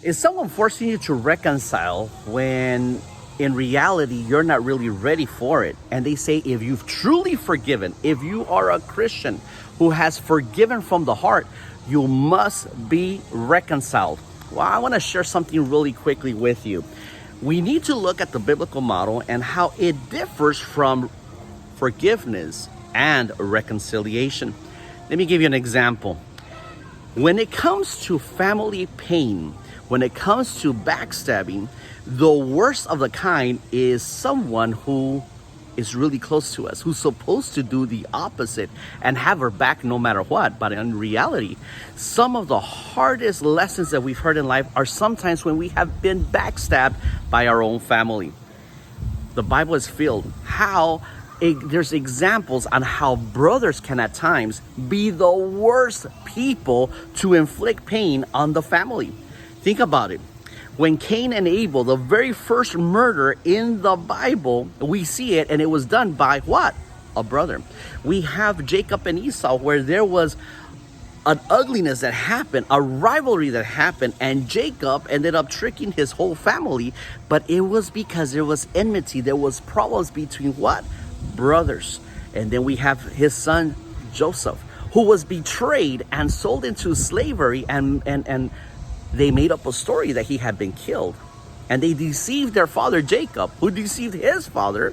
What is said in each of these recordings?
Is someone forcing you to reconcile when in reality you're not really ready for it? And they say if you've truly forgiven, if you are a Christian who has forgiven from the heart, you must be reconciled. Well, I want to share something really quickly with you. We need to look at the biblical model and how it differs from forgiveness and reconciliation. Let me give you an example. When it comes to family pain, when it comes to backstabbing, the worst of the kind is someone who is really close to us, who's supposed to do the opposite and have our back no matter what. But in reality, some of the hardest lessons that we've heard in life are sometimes when we have been backstabbed by our own family. The Bible is filled there's examples on how brothers can at times be the worst people to inflict pain on the family. Think about it. When Cain and Abel, the very first murder in the Bible, we see it, and it was done by what? A brother. We have Jacob and Esau, where there was an ugliness that happened, a rivalry that happened, and Jacob ended up tricking his whole family, but it was because there was enmity, there was problems between what? Brothers. And then we have his son Joseph, who was betrayed and sold into slavery, and they made up a story that he had been killed. And they deceived their father Jacob, who deceived his father.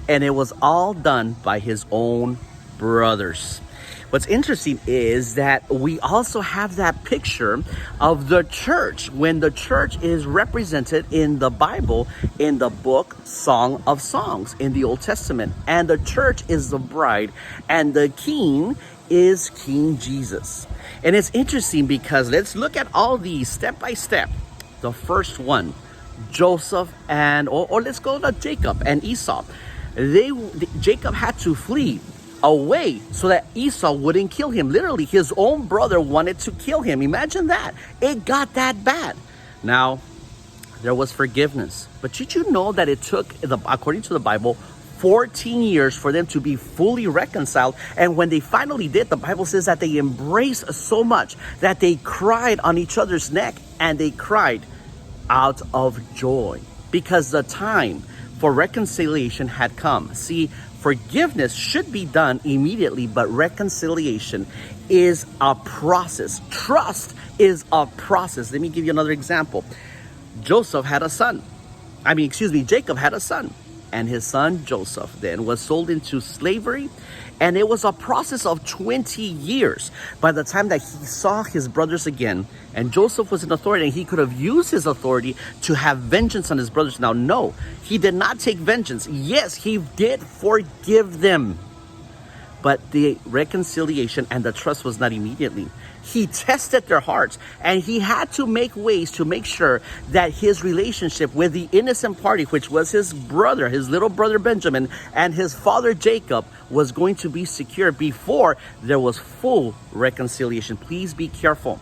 And it was all done by his own brothers. What's interesting is that we also have that picture of the church when the church is represented in the Bible in the book Song of Songs in the Old Testament. And the church is the bride and the king is King Jesus. And it's interesting because let's look at all these step by step. The first one, Joseph or let's go to Jacob and Esau. Jacob had to flee away so that Esau wouldn't kill him. Literally, his own brother wanted to kill him. Imagine that. It got that bad. Now, there was forgiveness. But did you know that it took, according to the Bible, 14 years for them to be fully reconciled? And when they finally did, the Bible says that they embraced so much that they cried on each other's neck, and they cried out of joy because the time for reconciliation had come. See, forgiveness should be done immediately, but reconciliation is a process. Trust is a process. Let me give you another example. Jacob had a son. And his son Joseph then was sold into slavery, and it was a process of 20 years by the time that he saw his brothers again. And Joseph was in authority, and he could have used his authority to have vengeance on his brothers. Now, no, he did not take vengeance. Yes, he did forgive them, but the reconciliation and the trust was not immediately. He tested their hearts, and he had to make ways to make sure that his relationship with the innocent party, which was his brother, his little brother Benjamin, and his father Jacob, was going to be secure before there was full reconciliation. Please be careful.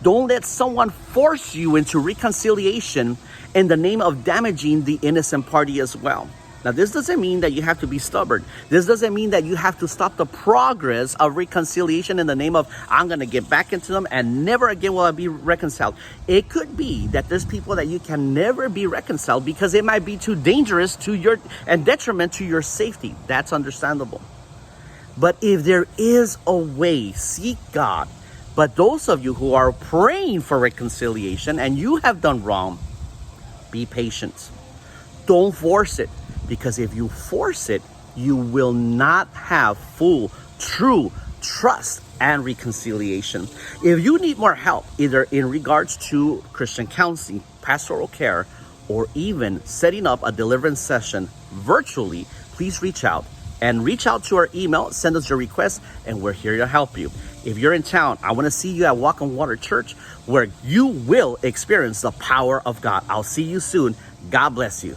Don't let someone force you into reconciliation in the name of damaging the innocent party as well. Now, this doesn't mean that you have to be stubborn. This doesn't mean that you have to stop the progress of reconciliation in the name of, I'm going to get back into them and never again will I be reconciled. It could be that there's people that you can never be reconciled because it might be too dangerous and detriment to your safety. That's understandable. But if there is a way, seek God. But those of you who are praying for reconciliation and you have done wrong, be patient. Don't force it. Because if you force it, you will not have full, true trust and reconciliation. If you need more help, either in regards to Christian counseling, pastoral care, or even setting up a deliverance session virtually, please reach out. And reach out to our email, send us your request, and we're here to help you. If you're in town, I want to see you at Walk on Water Church, where you will experience the power of God. I'll see you soon. God bless you.